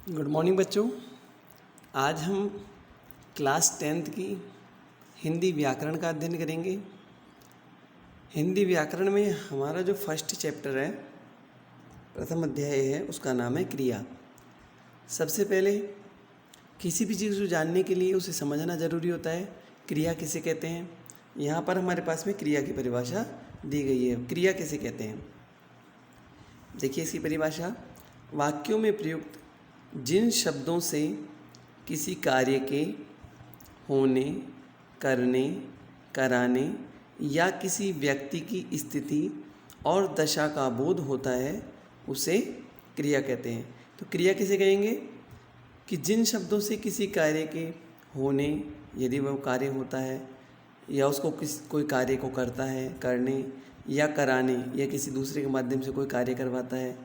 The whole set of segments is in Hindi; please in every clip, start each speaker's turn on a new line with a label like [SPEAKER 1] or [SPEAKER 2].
[SPEAKER 1] गुड मॉर्निंग बच्चों। आज हम क्लास 10th की हिंदी व्याकरण का अध्ययन करेंगे। हिंदी व्याकरण में हमारा जो फर्स्ट चैप्टर है, प्रथम अध्याय है, उसका नाम है क्रिया। सबसे पहले किसी भी चीज़ को जानने के लिए उसे समझना ज़रूरी होता है। क्रिया किसे कहते हैं? यहाँ पर हमारे पास में क्रिया की परिभाषा दी गई है। क्रिया किसे कहते हैं? देखिए इसकी परिभाषा, वाक्यों में प्रयुक्त जिन शब्दों से किसी कार्य के होने, करने, कराने या किसी व्यक्ति की स्थिति और दशा का बोध होता है, उसे क्रिया कहते हैं। तो क्रिया किसे कहेंगे? कि जिन शब्दों से किसी कार्य के होने, यदि वह कार्य होता है या उसको कोई कार्य को करता है, करने या कराने या किसी दूसरे के माध्यम से कोई कार्य करवाता है,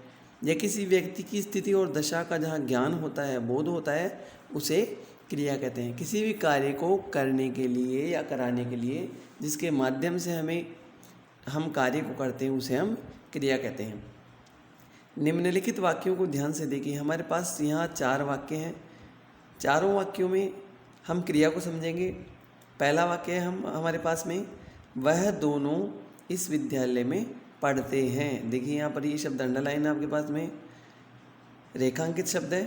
[SPEAKER 1] या किसी व्यक्ति की स्थिति और दशा का जहाँ ज्ञान होता है, बोध होता है, उसे क्रिया कहते हैं। किसी भी कार्य को करने के लिए या कराने के लिए जिसके माध्यम से हम कार्य को करते हैं, उसे हम क्रिया कहते हैं। निम्नलिखित वाक्यों को ध्यान से देखिए। हमारे पास यहाँ 4 वाक्य हैं। चारों वाक्यों में हम क्रिया को समझेंगे। पहला वाक्य है हमारे पास में, वह दोनों इस विद्यालय में पढ़ते हैं। देखिए यहाँ पर ये शब्द अंडरलाइन है आपके पास में, रेखांकित शब्द है।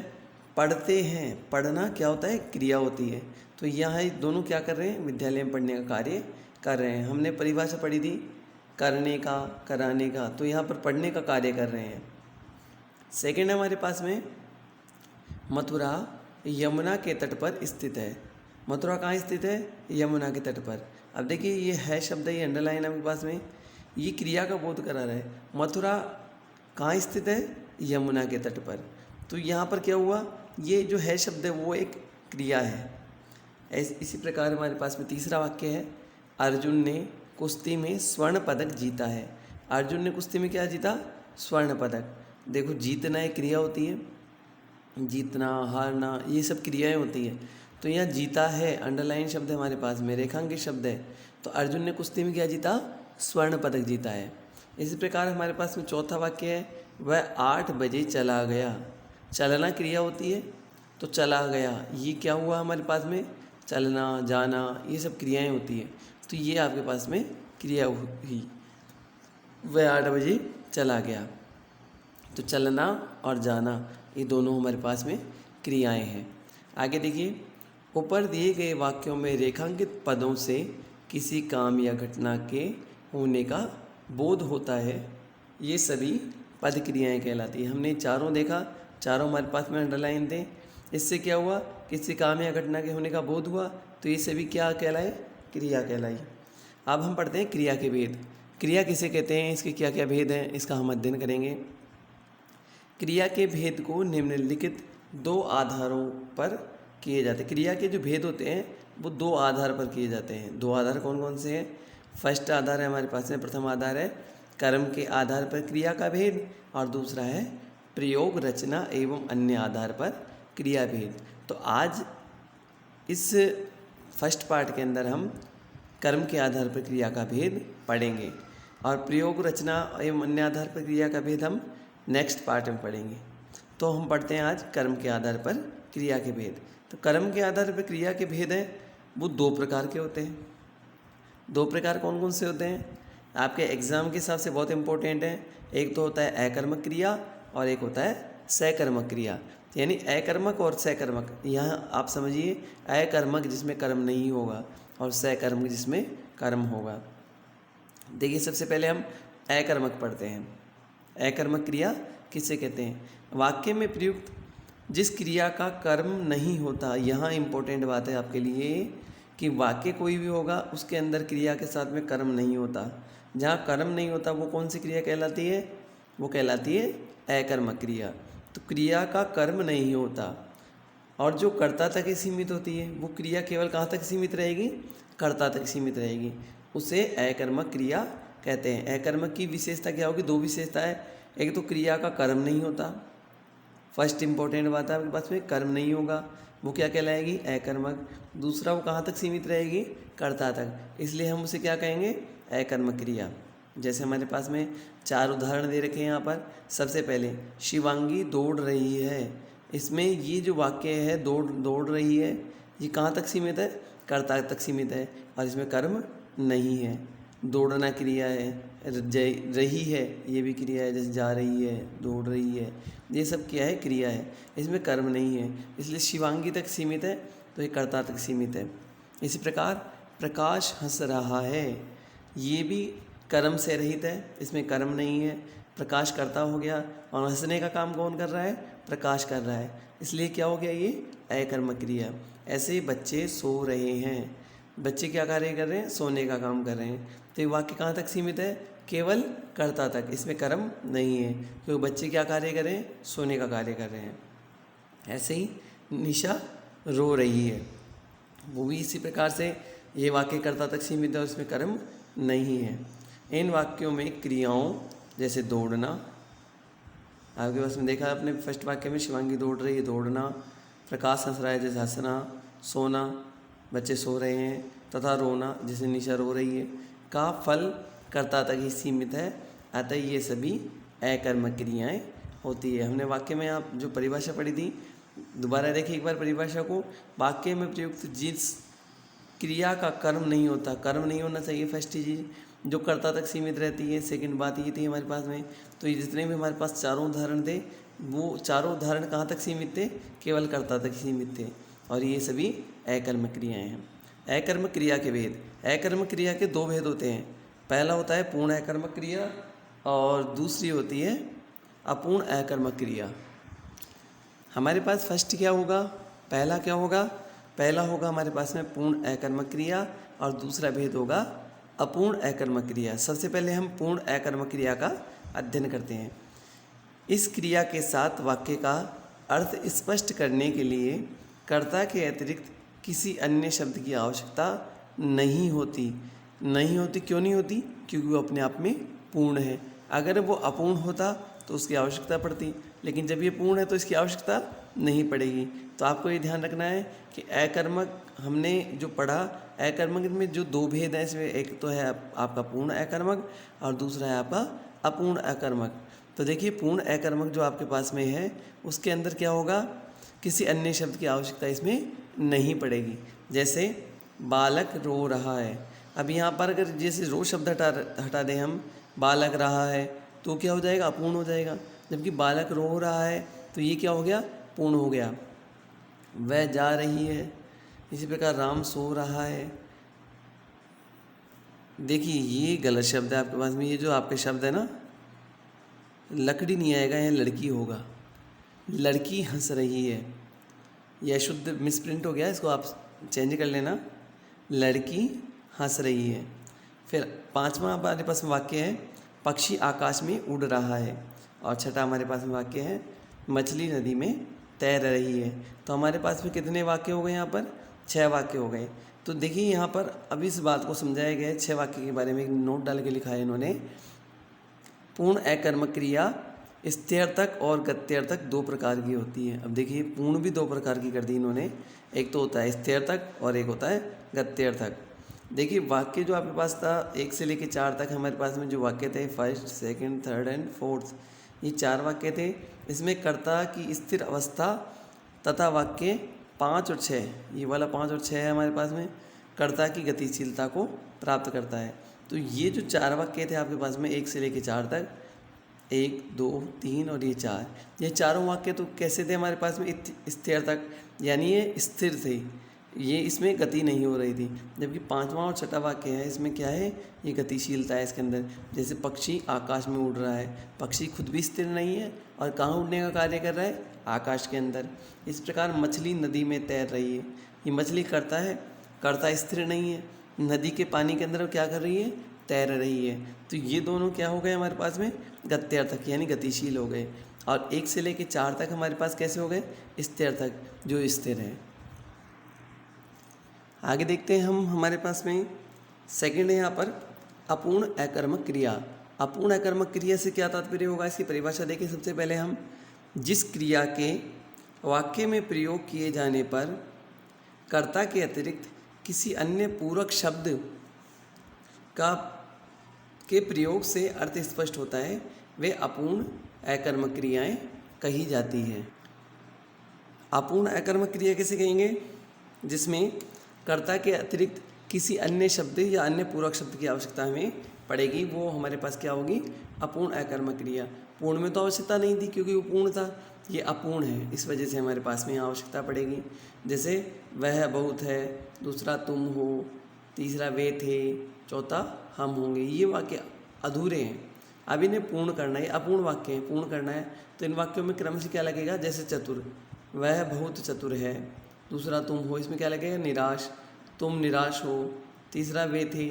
[SPEAKER 1] पढ़ते हैं, पढ़ना क्या होता है? क्रिया होती है। तो यहाँ दोनों क्या कर रहे हैं? विद्यालय में पढ़ने का कार्य कर रहे हैं। हमने परिभाषा पढ़ी थी करने का, कराने का, तो यहाँ पर पढ़ने का कार्य कर रहे हैं। सेकेंड हमारे पास में, मथुरा यमुना के तट पर स्थित है। मथुरा कहाँ स्थित है? यमुना के तट पर। अब देखिए ये है शब्द, ये अंडरलाइन है आपके पास में, ये क्रिया का बोध करा रहा है। मथुरा कहाँ स्थित है? यमुना के तट पर। तो यहाँ पर क्या हुआ? ये जो है शब्द है वो एक क्रिया है। इसी प्रकार हमारे पास में तीसरा वाक्य है, अर्जुन ने कुश्ती में स्वर्ण पदक जीता है। अर्जुन ने कुश्ती में क्या जीता? स्वर्ण पदक। देखो जीतना एक क्रिया होती है, जीतना, हारना, ये सब क्रियाएं होती हैं। तो यहाँ जीता है अंडरलाइन शब्द है हमारे पास में, रेखांकित शब्द है। तो अर्जुन ने कुश्ती में क्या जीता? स्वर्ण पदक जीता है। इसी प्रकार हमारे पास में चौथा वाक्य है, वह 8 बजे चला गया। चलना क्रिया होती है, तो चला गया, ये क्या हुआ हमारे पास में? चलना, जाना, ये सब क्रियाएं होती हैं। तो ये आपके पास में क्रिया हुई, वह 8 बजे चला गया। तो चलना और जाना ये दोनों हमारे पास में क्रियाएं हैं। आगे देखिए, ऊपर दिए गए वाक्यों में रेखांकित पदों से किसी काम या घटना के होने का बोध होता है, ये सभी पद क्रियाएं कहलाती है। हमने चारों देखा, चारों हमारे पास में अंडरलाइन थे। इससे क्या हुआ? किसी काम या घटना के होने का बोध हुआ, तो ये सभी क्या कहलाए? क्रिया कहलाई। अब हम पढ़ते हैं क्रिया के भेद। क्रिया किसे कहते हैं, इसके क्या क्या भेद हैं, इसका हम अध्ययन करेंगे। क्रिया के भेद को निम्नलिखित 2 आधारों पर किए जाते हैं। क्रिया के जो भेद होते हैं वो 2 आधार पर किए जाते हैं। 2 आधार कौन कौन से हैं? फर्स्ट आधार है हमारे पास में, प्रथम आधार है कर्म के आधार पर क्रिया का भेद, और दूसरा है प्रयोग, रचना एवं अन्य आधार पर क्रिया भेद। तो आज इस फर्स्ट पार्ट के अंदर हम कर्म के आधार पर क्रिया का भेद पढ़ेंगे, और प्रयोग, रचना एवं अन्य आधार पर क्रिया का भेद हम नेक्स्ट पार्ट में पढ़ेंगे। तो हम पढ़ते हैं आज कर्म के आधार पर क्रिया के भेद। तो कर्म के आधार पर क्रिया के भेद हैं वो 2 प्रकार के होते हैं। 2 प्रकार कौन कौन से होते हैं? आपके एग्ज़ाम के हिसाब से बहुत इंपॉर्टेंट है। एक तो होता है अकर्मक क्रिया और एक होता है सकर्मक क्रिया। यानी अकर्मक और सकर्मक। यहाँ आप समझिए, अकर्मक जिसमें कर्म नहीं होगा और सकर्मक जिसमें कर्म होगा। देखिए सबसे पहले हम अकर्मक पढ़ते हैं। अकर्मक क्रिया किसे कहते हैं? वाक्य में प्रयुक्त जिस क्रिया का कर्म नहीं होता। यहाँ इम्पोर्टेंट बात है आपके लिए कि वाक्य कोई भी होगा उसके अंदर क्रिया के साथ में कर्म नहीं होता। जहाँ कर्म नहीं होता वो कौन सी क्रिया कहलाती है? वो कहलाती है अकर्मक क्रिया। तो क्रिया का कर्म नहीं होता और जो कर्ता तक ही सीमित होती है, वो क्रिया केवल कहाँ तक सीमित रहेगी? कर्ता तक सीमित रहेगी, उसे अकर्मक क्रिया कहते हैं। अकर्मक की विशेषता क्या होगी? 2 विशेषता है। एक तो क्रिया का कर्म नहीं होता, फर्स्ट इंपॉर्टेंट बात है आपके पास में, कर्म नहीं होगा, वो क्या कहलाएगी? अकर्मक। दूसरा, वो कहाँ तक सीमित रहेगी? कर्ता तक, इसलिए हम उसे क्या कहेंगे? अकर्मक क्रिया। जैसे हमारे पास में 4 उदाहरण दे रखे हैं यहाँ पर। सबसे पहले, शिवांगी दौड़ रही है। इसमें ये जो वाक्य है दौड़ दौड़ रही है, ये कहाँ तक सीमित है? कर्ता तक सीमित है और इसमें कर्म नहीं है। दौड़ना क्रिया है, रही है ये भी क्रिया है, जैसे जा रही है, दौड़ रही है, ये सब क्या है? क्रिया है, इसमें कर्म नहीं है। इसलिए शिवांगी तक सीमित है तो ये कर्ता तक सीमित है। इसी प्रकार प्रकाश हंस रहा है, ये भी कर्म से रहित है, इसमें कर्म नहीं है। प्रकाश कर्ता हो गया और हंसने का काम कौन कर रहा है? प्रकाश कर रहा है, इसलिए क्या हो गया? ये अकर्मक क्रिया। ऐसे ही बच्चे सो रहे हैं, बच्चे क्या कार्य कर रहे हैं? सोने का काम कर रहे हैं। तो ये वाक्य कहाँ तक सीमित है? केवल कर्ता तक, इसमें कर्म नहीं है, क्योंकि बच्चे क्या कार्य कर रहे हैं? सोने का कार्य कर रहे हैं। ऐसे ही निशा रो रही है, वो भी इसी प्रकार से ये वाक्य कर्ता तक सीमित है और इसमें कर्म नहीं है। इन वाक्यों में क्रियाओं जैसे दौड़ना, आपके पास में देखा आपने फर्स्ट वाक्य में शिवांगी दौड़ रही है, दौड़ना, प्रकाश हंस रहा है जैसे हंसना, सोना बच्चे सो रहे हैं, तथा रोना जैसे निशा रो रही है, का फल कर्ता तक ही सीमित है, अतः ये सभी अकर्मक क्रियाएं होती है। हमने वाक्य में आप जो परिभाषा पढ़ी थी, दोबारा देखिए एक बार परिभाषा को। वाक्य में प्रयुक्त जिस क्रिया का कर्म नहीं होता, कर्म नहीं होना चाहिए, फर्स्ट चीज़ जो कर्ता तक सीमित रहती है। सेकंड बात ये थी हमारे पास में, तो ये जितने भी हमारे पास चारों उदाहरण थे, वो चारों उदाहरण कहाँ तक सीमित थे? केवल कर्ता तक सीमित थे, और ये सभी अकर्मक क्रियाएं हैं। अकर्मक क्रिया के भेद, अकर्मक क्रिया के दो भेद होते हैं। पहला होता है पूर्ण अकर्मक क्रिया और दूसरी होती है अपूर्ण अकर्मक क्रिया। हमारे पास फर्स्ट क्या होगा? पहला क्या होगा? पहला होगा हमारे पास में पूर्ण अकर्मक क्रिया और दूसरा भेद होगा अपूर्ण अकर्मक क्रिया। सबसे पहले हम पूर्ण अकर्मक क्रिया का अध्ययन करते हैं। इस क्रिया के साथ वाक्य का अर्थ स्पष्ट करने के लिए कर्ता के अतिरिक्त किसी अन्य शब्द की आवश्यकता नहीं होती। नहीं होती, क्यों नहीं होती? क्योंकि वो अपने आप में पूर्ण है। अगर वो अपूर्ण होता तो उसकी आवश्यकता पड़ती, लेकिन जब ये पूर्ण है तो इसकी आवश्यकता नहीं पड़ेगी। तो आपको ये ध्यान रखना है कि अकर्मक हमने जो पढ़ा, अकर्मक में जो दो भेद हैं, इसमें एक तो है आपका पूर्ण अकर्मक और दूसरा है आपका अपूर्ण अकर्मक। तो देखिए पूर्ण अकर्मक जो आपके पास में है उसके अंदर क्या होगा? किसी अन्य शब्द की आवश्यकता इसमें नहीं पड़ेगी। जैसे बालक रो रहा है, अब यहाँ पर अगर जैसे रो शब्द हटा दें हम, बालक रहा है तो क्या हो जाएगा? अपूर्ण हो जाएगा। जबकि बालक रो रहा है तो ये क्या हो गया? पूर्ण हो गया। वह जा रही है, इसी प्रकार राम सो रहा है। देखिए ये गलत शब्द है आपके पास में, ये जो आपके शब्द है ना, लकड़ी नहीं आएगा, यह लड़की होगा। लड़की हंस रही है, यह शुद्ध मिसप्रिंट हो गया, इसको आप चेंज कर लेना। लड़की हंस रही है। फिर पांचवा हमारे पास में वाक्य है पक्षी आकाश में उड़ रहा है, और छठा हमारे पास में वाक्य है मछली नदी में तैर रही है। तो हमारे पास में कितने वाक्य हो गए? यहाँ पर 6 वाक्य हो गए। तो देखिए यहाँ पर अभी इस बात को समझाया गया है, 6 वाक्य के बारे में एक नोट डाल के लिखा है इन्होंने। पूर्ण अकर्मक क्रिया स्थित्यर्थक और गत्यर्थक 2 प्रकार की होती है। अब देखिए पूर्ण भी 2 प्रकार की कर दी इन्होंने, एक तो होता है स्थित्यर्थक और एक होता है गत्यर्थक। देखिए वाक्य जो आपके पास था 1 से लेकर 4 तक हमारे पास में जो वाक्य थे, first, second, third and fourth, ये 4 वाक्य थे। इसमें कर्ता की स्थिर अवस्था तथा वाक्य 5 और 6, ये वाला 5 और 6 है हमारे पास में, कर्ता की गतिशीलता को प्राप्त करता है। तो ये जो 4 वाक्य थे आपके पास में 1 से लेकर 4 तक, 1, 2, 3 और ये 4, ये चारों वाक्य तो कैसे थे हमारे पास में? स्थित्यर्थक, यानी ये स्थिर थे, ये इसमें गति नहीं हो रही थी। जबकि 5वां और 6ठा वाक्य है, इसमें क्या है? ये गतिशीलता है इसके अंदर। जैसे पक्षी आकाश में उड़ रहा है, पक्षी खुद भी स्थिर नहीं है और कहाँ उड़ने का कार्य कर रहा है? आकाश के अंदर। इस प्रकार मछली नदी में तैर रही है, ये मछली कर्ता है, कर्ता स्थिर नहीं है, नदी के पानी के अंदर क्या कर रही है? तैर रही है। तो ये दोनों क्या हो गए हमारे पास में? गत्यर्थक, यानी गतिशील हो गए। और 1 से लेकर 4 तक हमारे पास कैसे हो गए? स्थित्यर्थक, जो स्थिर है। आगे देखते हैं हम, हमारे पास में सेकंड है यहाँ पर अपूर्ण अकर्मक क्रिया। अपूर्ण अकर्मक क्रिया से क्या तात्पर्य होगा? इसकी परिभाषा देखें। सबसे पहले हम, जिस क्रिया के वाक्य में प्रयोग किए जाने पर कर्ता के अतिरिक्त किसी अन्य पूरक शब्द के प्रयोग से अर्थ स्पष्ट होता है, वे अपूर्ण अकर्मक क्रियाएं कही जाती है। अपूर्ण अकर्मक क्रिया किसे कहेंगे? जिसमें कर्ता के अतिरिक्त किसी अन्य शब्द या अन्य पूरक शब्द की आवश्यकता हमें पड़ेगी, वो हमारे पास क्या होगी? अपूर्ण अकर्मक क्रिया। पूर्ण में तो आवश्यकता नहीं थी क्योंकि वो पूर्ण था, ये अपूर्ण है, इस वजह से हमारे पास में यहाँ आवश्यकता पड़ेगी। जैसे वह बहुत है, दूसरा तुम हो, तीसरा वे थे, चौथा हम होंगे। ये वाक्य अधूरे हैं, अब इन्हें पूर्ण करना है। अपूर्ण वाक्य हैं, पूर्ण करना है तो इन वाक्यों में क्रम से क्या लगेगा? जैसे चतुर, वह बहुत चतुर है, दूसरा तुम हो, इसमें क्या लगेगा? निराश, तुम निराश हो, तीसरा वे थे,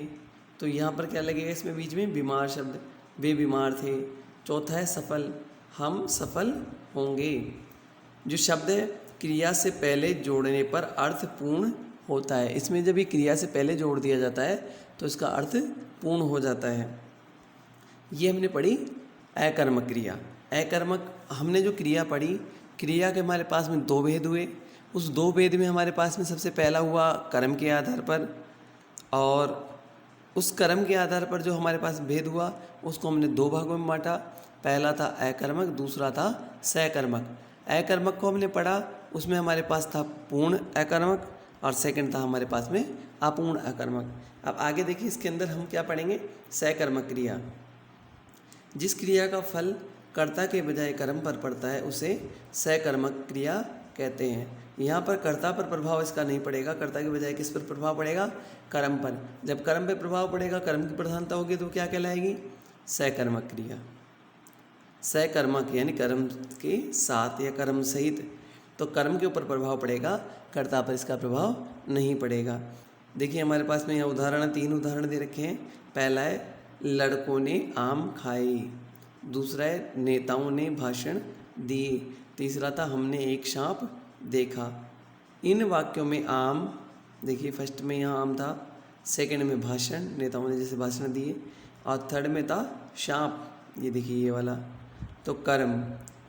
[SPEAKER 1] तो यहाँ पर क्या लगेगा? इसमें बीच में बीमार शब्द, वे बीमार थे। चौथा है सफल, हम सफल होंगे। जो शब्द है क्रिया से पहले जोड़ने पर अर्थ पूर्ण होता है, इसमें जब ये क्रिया से पहले जोड़ दिया जाता है तो इसका अर्थ पूर्ण हो जाता है। ये हमने पढ़ी अकर्मक क्रिया। अकर्मक हमने जो क्रिया पढ़ी, क्रिया के हमारे पास में दो भेद हुए। उस दो भेद में हमारे पास में सबसे पहला हुआ कर्म के आधार पर, और उस कर्म के आधार पर जो हमारे पास भेद हुआ उसको हमने दो भागों में बांटा। पहला था अकर्मक, दूसरा था सकर्मक। अकर्मक को हमने पढ़ा, उसमें हमारे पास था पूर्ण अकर्मक और सेकंड था हमारे पास में अपूर्ण अकर्मक। अब आगे देखिए, इसके अंदर हम क्या पढ़ेंगे? सकर्मक क्रिया। जिस क्रिया का फल कर्ता के बजाय कर्म पर पड़ता है उसे सकर्मक क्रिया कहते हैं। यहाँ पर कर्ता पर प्रभाव इसका नहीं पड़ेगा, कर्ता के बजाय किस पर प्रभाव पड़ेगा? कर्म पर। जब कर्म पर प्रभाव पड़ेगा, कर्म की प्रधानता होगी तो क्या कहलाएगी? सकर्मक क्रिया। सकर्मक यानी कर्म के साथ या कर्म सहित, तो कर्म के ऊपर प्रभाव पड़ेगा, कर्ता पर इसका प्रभाव नहीं पड़ेगा। देखिए हमारे पास में यह उदाहरण, तीन उदाहरण दे रखे हैं। पहला है लड़कों ने आम खाए, दूसरा है नेताओं ने भाषण दिए, तीसरा था हमने एक सांप देखा। इन वाक्यों में आम, देखिए फर्स्ट में यहाँ आम था, सेकंड में भाषण, नेताओं ने जैसे भाषण दिए, और थर्ड में था सांप, ये देखिए ये वाला, तो कर्म।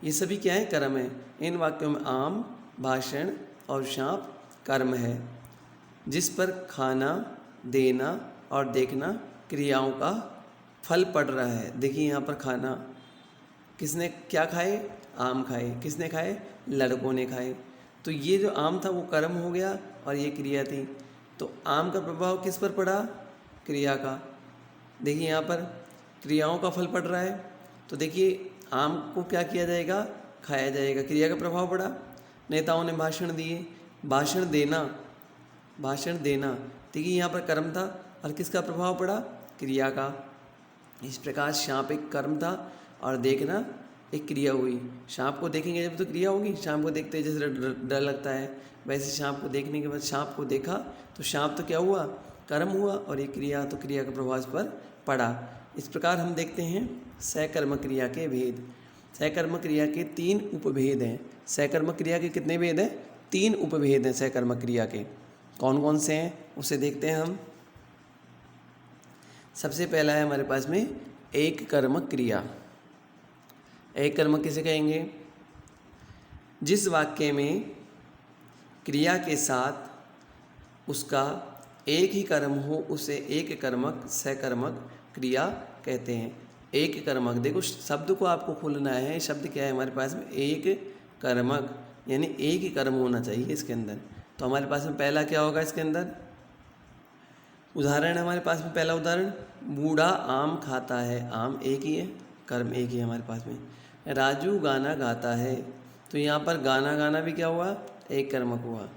[SPEAKER 1] ये सभी क्या है? कर्म है। इन वाक्यों में आम, भाषण और सांप कर्म है, जिस पर खाना, देना और देखना क्रियाओं का फल पड़ रहा है। देखिए यहाँ पर खाना, किसने क्या खाए? आम खाए। किसने खाए? लड़कों ने खाए। तो ये जो आम था वो कर्म हो गया और ये क्रिया थी, तो आम का प्रभाव किस पर पड़ा? क्रिया का। देखिए यहाँ पर क्रियाओं का फल पड़ रहा है, तो देखिए आम को क्या किया जाएगा? खाया जाएगा, क्रिया का प्रभाव पड़ा। नेताओं ने भाषण दिए, भाषण देना, भाषण देना, देखिए यहाँ पर कर्म था और किसका प्रभाव पड़ा? क्रिया का। इस प्रकार सांप एक कर्म था और देखना एक क्रिया हुई। सांप को देखेंगे जब तो क्रिया होगी, सांप को देखते जैसे डर लगता है, वैसे सांप को देखने के बाद सांप को देखा तो सांप तो क्या हुआ? कर्म हुआ, और ये क्रिया, तो क्रिया का प्रभाव इस पर पड़ा। इस प्रकार हम देखते हैं सकर्मक क्रिया के भेद। सकर्मक क्रिया के तीन उपभेद हैं। सकर्मक क्रिया के कितने भेद हैं? तीन उपभेद हैं सकर्मक क्रिया के। कौन कौन से हैं उसे देखते हैं हम। सबसे पहला है हमारे पास में एक कर्मक क्रिया। एक कर्मक किसे कहेंगे? जिस वाक्य में क्रिया के साथ उसका एक ही कर्म हो उसे एक कर्मक सकर्मक क्रिया कहते हैं। एक कर्मक, देखो शब्द को आपको खोलना है। शब्द क्या है हमारे पास में? एक कर्मक, यानी एक ही कर्म होना चाहिए इसके अंदर। तो हमारे पास में पहला क्या होगा इसके अंदर? उदाहरण हमारे पास में पहला उदाहरण, बूढ़ा आम खाता है। आम एक ही है, कर्म एक ही है हमारे पास में। राजू गाना गाता है, तो यहाँ पर गाना गाना भी क्या हुआ? एक कर्मक हुआ।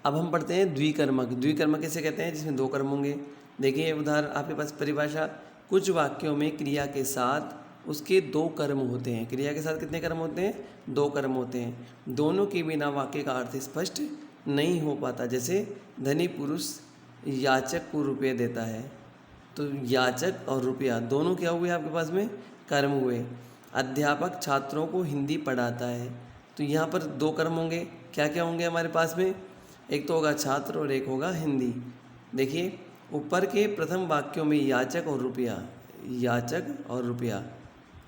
[SPEAKER 1] अब हम पढ़ते हैं द्विकर्मक। द्विकर्मक किसे कहते हैं? जिसमें दो कर्म होंगे। देखिए उदाहरण आपके पास परिभाषा, कुछ वाक्यों में क्रिया के साथ उसके दो कर्म होते हैं। क्रिया के साथ कितने कर्म होते हैं? दो कर्म होते हैं। दोनों के बिना वाक्य का अर्थ स्पष्ट नहीं हो पाता। जैसे धनी पुरुष याचक को रुपये देता है, तो याचक और रुपया दोनों क्या हुए आपके पास में? कर्म हुए। अध्यापक छात्रों को हिंदी पढ़ाता है, तो यहाँ पर दो कर्म होंगे। क्या क्या होंगे हमारे पास में? एक तो होगा छात्र और एक होगा हिंदी। देखिए ऊपर के प्रथम वाक्यों में याचक और रुपया, याचक और रुपया,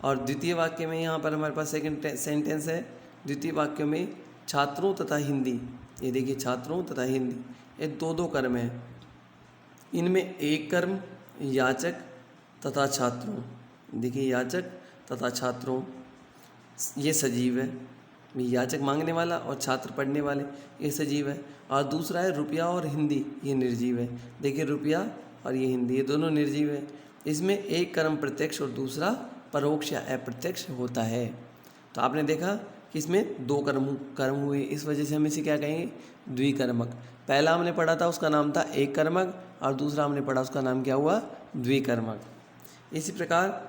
[SPEAKER 1] और द्वितीय वाक्य में यहाँ पर हमारे पास सेकंड सेंटेंस है। द्वितीय वाक्यों में छात्रों तथा हिंदी, ये देखिए छात्रों तथा हिंदी, ये दो दो कर्म हैं। इनमें एक कर्म याचक तथा छात्रों, देखिए याचक तथा छात्रों, ये सजीव है। याचक मांगने वाला और छात्र पढ़ने वाले, ये सजीव है। और दूसरा है रुपया और हिंदी, ये निर्जीव है। देखिए रुपया और ये हिंदी, ये दोनों निर्जीव है। इसमें एक कर्म प्रत्यक्ष और दूसरा परोक्ष या अप्रत्यक्ष होता है। तो आपने देखा कि इसमें दो कर्म हुए, इस वजह से हम इसे क्या कहेंगे, द्विकर्मक। पहला हमने पढ़ा था उसका नाम था एक कर्मक, और दूसरा हमने पढ़ा उसका नाम क्या हुआ, द्विकर्मक। इसी प्रकार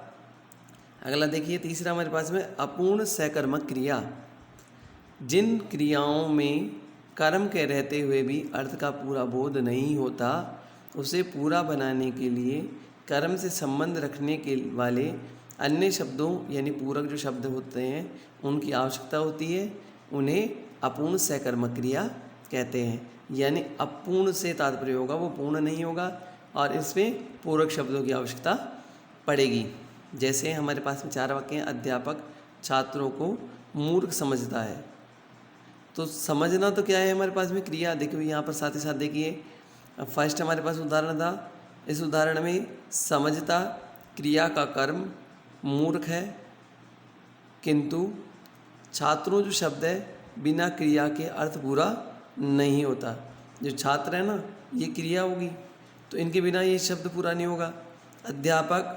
[SPEAKER 1] अगला देखिए, तीसरा हमारे पास में अपूर्ण सकर्मक क्रिया। जिन क्रियाओं में कर्म के रहते हुए भी अर्थ का पूरा बोध नहीं होता, उसे पूरा बनाने के लिए कर्म से संबंध रखने के वाले अन्य शब्दों यानी पूरक जो शब्द होते हैं उनकी आवश्यकता होती है, उन्हें अपूर्ण सकर्मक क्रिया कहते हैं। यानी अपूर्ण से तात्पर्य होगा वो पूर्ण नहीं होगा और इसमें पूरक शब्दों की आवश्यकता पड़ेगी। जैसे हमारे पास में 4 वाक्य हैं, अध्यापक छात्रों को मूर्ख समझता है। तो समझना तो क्या है हमारे पास में क्रिया, देखिए यहाँ पर साथ ही साथ देखिए फर्स्ट हमारे पास उदाहरण था, इस उदाहरण में समझता क्रिया का कर्म मूर्ख है, किंतु छात्रों जो शब्द है बिना क्रिया के अर्थ पूरा नहीं होता। जो छात्र है ना ये क्रिया होगी, तो इनके बिना ये शब्द पूरा नहीं होगा। अध्यापक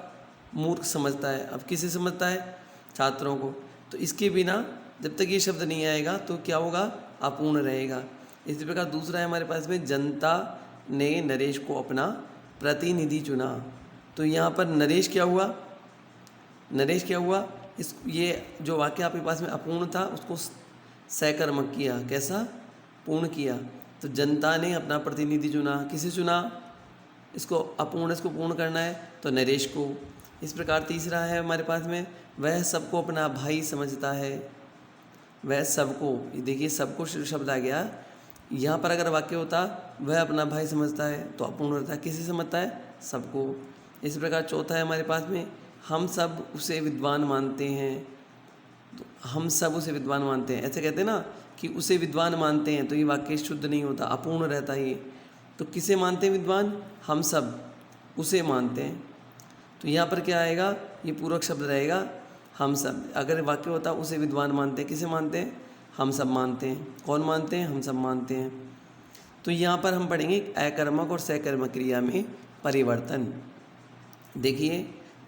[SPEAKER 1] मूर्ख समझता है, अब किसे समझता है, छात्रों को, तो इसके बिना जब तक ये शब्द नहीं आएगा तो क्या होगा, अपूर्ण रहेगा। इसी प्रकार दूसरा है हमारे पास में, जनता ने नरेश को अपना प्रतिनिधि चुना। तो यहाँ पर नरेश क्या हुआ, नरेश क्या हुआ, इस ये जो वाक्य आपके पास में अपूर्ण था उसको सकर्मक किया, कैसा, पूर्ण किया। तो जनता ने अपना प्रतिनिधि चुना, किसे चुना, इसको अपूर्ण इसको पूर्ण करना है तो नरेश को। इस प्रकार तीसरा है हमारे पास में, वह सबको अपना भाई समझता है। वह सबको, देखिए सबको शब्द आ गया, यहाँ पर अगर वाक्य होता वह अपना भाई समझता है तो अपूर्ण होता है, किसे समझता है, सबको। इस प्रकार चौथा है हमारे पास में, हम सब उसे विद्वान मानते हैं। तो हम सब उसे विद्वान मानते हैं, ऐसे कहते हैं ना कि उसे विद्वान मानते हैं, तो ये वाक्य शुद्ध नहीं होता, अपूर्ण रहता है ये। तो किसे मानते हैं विद्वान, हम सब उसे मानते हैं। तो यहाँ पर क्या आएगा, ये पूरक शब्द रहेगा, हम सब। अगर वाक्य होता उसे विद्वान मानते हैं, किसे मानते हैं, हम सब मानते हैं। कौन मानते हैं, हम सब मानते हैं। तो यहाँ पर हम पढ़ेंगे अकर्मक और सकर्मक क्रिया में परिवर्तन। देखिए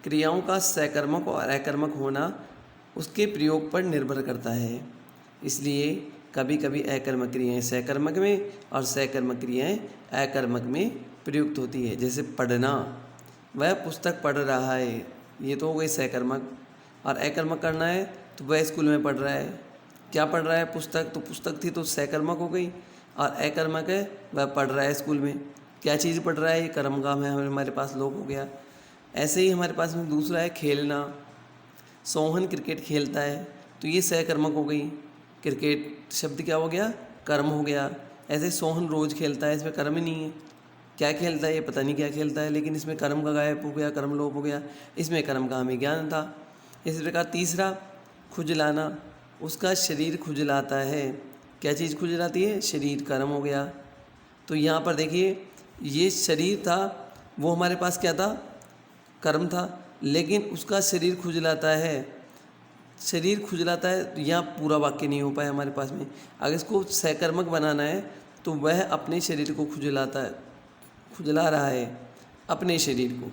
[SPEAKER 1] क्रियाओं का सकर्मक और अकर्मक होना उसके प्रयोग पर निर्भर करता है। इसलिए कभी कभी अकर्मक क्रियाएँ सकर्मक में और सकर्मक क्रियाएँ अकर्मक में प्रयुक्त होती है। जैसे पढ़ना, वह पुस्तक पढ़ रहा है, ये तो हो गई सकर्मक। और अकर्मक करना है तो वह स्कूल में पढ़ रहा है, क्या पढ़ रहा है, पुस्तक, तो पुस्तक थी तो सकर्मक हो गई। और अकर्मक है वह पढ़ रहा है स्कूल में, क्या चीज़ पढ़ रहा है, ये कर्म काम है, हमारे पास लोप हो गया। ऐसे ही हमारे पास में दूसरा है खेलना, सोहन क्रिकेट खेलता है तो ये सकर्मक हो गई, क्रिकेट शब्द क्या हो गया, कर्म हो गया। ऐसे सोहन रोज़ खेलता है, इसमें कर्म ही नहीं है, क्या खेलता है ये पता नहीं क्या खेलता है, लेकिन इसमें कर्म का गायब हो गया, कर्म लोप हो गया, इसमें कर्म का हमें ज्ञान था। इसी प्रकार तीसरा खुजलाना, उसका शरीर खुजलाता है, क्या चीज़ खुजलाती है, शरीर, कर्म हो गया। तो यहाँ पर देखिए ये शरीर था वो हमारे पास क्या था, कर्म था, लेकिन उसका शरीर खुजलाता है, शरीर खुजलाता है, तो यहाँ पूरा वाक्य नहीं हो पाया हमारे पास में। अगर इसको सकर्मक बनाना है तो वह अपने शरीर को खुजलाता है, खुजला रहा है अपने शरीर को,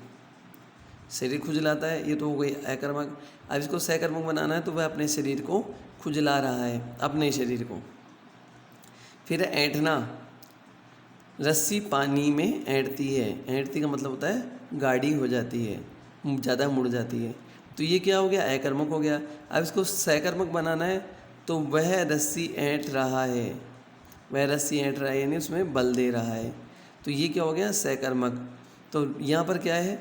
[SPEAKER 1] शरीर खुजलाता है, ये तो हो गई अकर्मक। अब इसको सकर्मक बनाना है तो वह अपने शरीर को खुजला रहा है, अपने शरीर को। फिर ऐंठना, रस्सी पानी में ऐंठती है, ऐंठती का मतलब होता है गाढ़ी हो जाती है, ज़्यादा मुड़ जाती है, तो ये क्या हो गया, अकर्मक हो गया। अब इसको सकर्मक बनाना है तो वह रस्सी ऐंठ रहा है, वह रस्सी ऐंठ रहा है यानी उसमें बल दे रहा है, तो ये क्या हो गया, सकर्मक। तो यहाँ पर क्या है,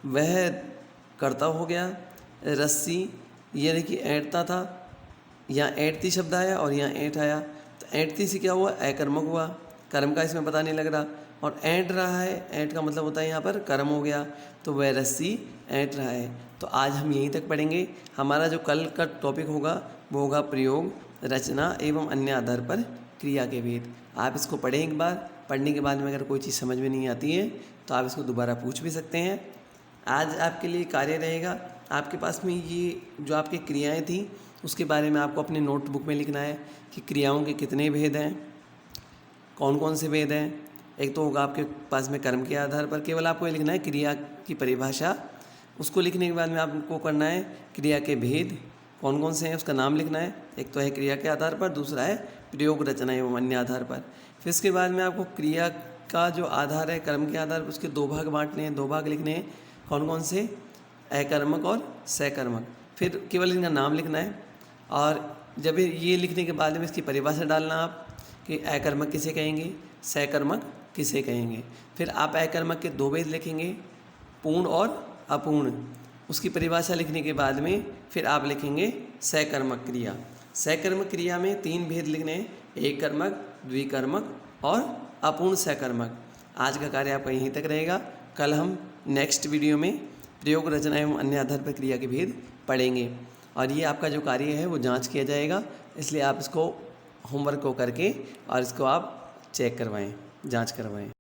[SPEAKER 1] वह कर्ता हो गया, रस्सी ये देखिए ऐंठता था, यहाँ ऐंठती शब्द आया और यहाँ ऐंठ आया, तो ऐंठती से क्या हुआ, अकर्मक हुआ, कर्म का इसमें पता नहीं लग रहा। और ऐंठ रहा है, ऐंठ का मतलब होता है यहाँ पर कर्म हो गया, तो वह रस्सी ऐंठ रहा है। तो आज हम यहीं तक पढ़ेंगे। हमारा जो कल का टॉपिक होगा वो होगा प्रयोग, रचना एवं अन्य आधार पर क्रिया के भेद। आप इसको पढ़ें एक बार, पढ़ने के बाद में अगर कोई चीज़ समझ में नहीं आती है तो आप इसको दोबारा पूछ भी सकते हैं। आज आपके लिए कार्य रहेगा, आपके पास में ये जो आपकी क्रियाएं थी उसके बारे में आपको अपने नोटबुक में लिखना है कि क्रियाओं के कितने भेद हैं, कौन कौन से भेद हैं। एक तो होगा आपके पास में कर्म के आधार पर, केवल आपको ये लिखना है क्रिया की परिभाषा। उसको लिखने के बाद में आपको करना है क्रिया के भेद कौन कौन से हैं, उसका नाम लिखना है। एक तो है क्रिया के आधार पर, दूसरा है प्रयोग रचना एवं अन्य आधार पर। फिर इसके बाद में आपको क्रिया का जो आधार है कर्म के आधार पर, उसके दो भाग बांटने हैं, दो भाग लिखने हैं। कौन कौन से? अकर्मक और सकर्मक। फिर केवल इनका नाम लिखना है। और जब ये लिखने के बाद में इसकी परिभाषा डालना आप कि अकर्मक किसे कहेंगे, सकर्मक किसे कहेंगे। फिर आप अकर्मक के दो भेद लिखेंगे, पूर्ण और अपूर्ण। उसकी परिभाषा लिखने के बाद में फिर आप लिखेंगे सकर्मक क्रिया। सकर्मक क्रिया में 3 भेद लिखने हैं, एक कर्मक, द्विकर्मक और अपूर्ण सकर्मक। आज का कार्य आपका यहीं तक रहेगा। कल हम नेक्स्ट वीडियो में प्रयोग रचना एवं अन्य आधार पर क्रिया के भेद पढ़ेंगे। और ये आपका जो कार्य है वो जांच किया जाएगा, इसलिए आप इसको होमवर्क को करके और इसको आप चेक करवाएं, जांच करवाएं।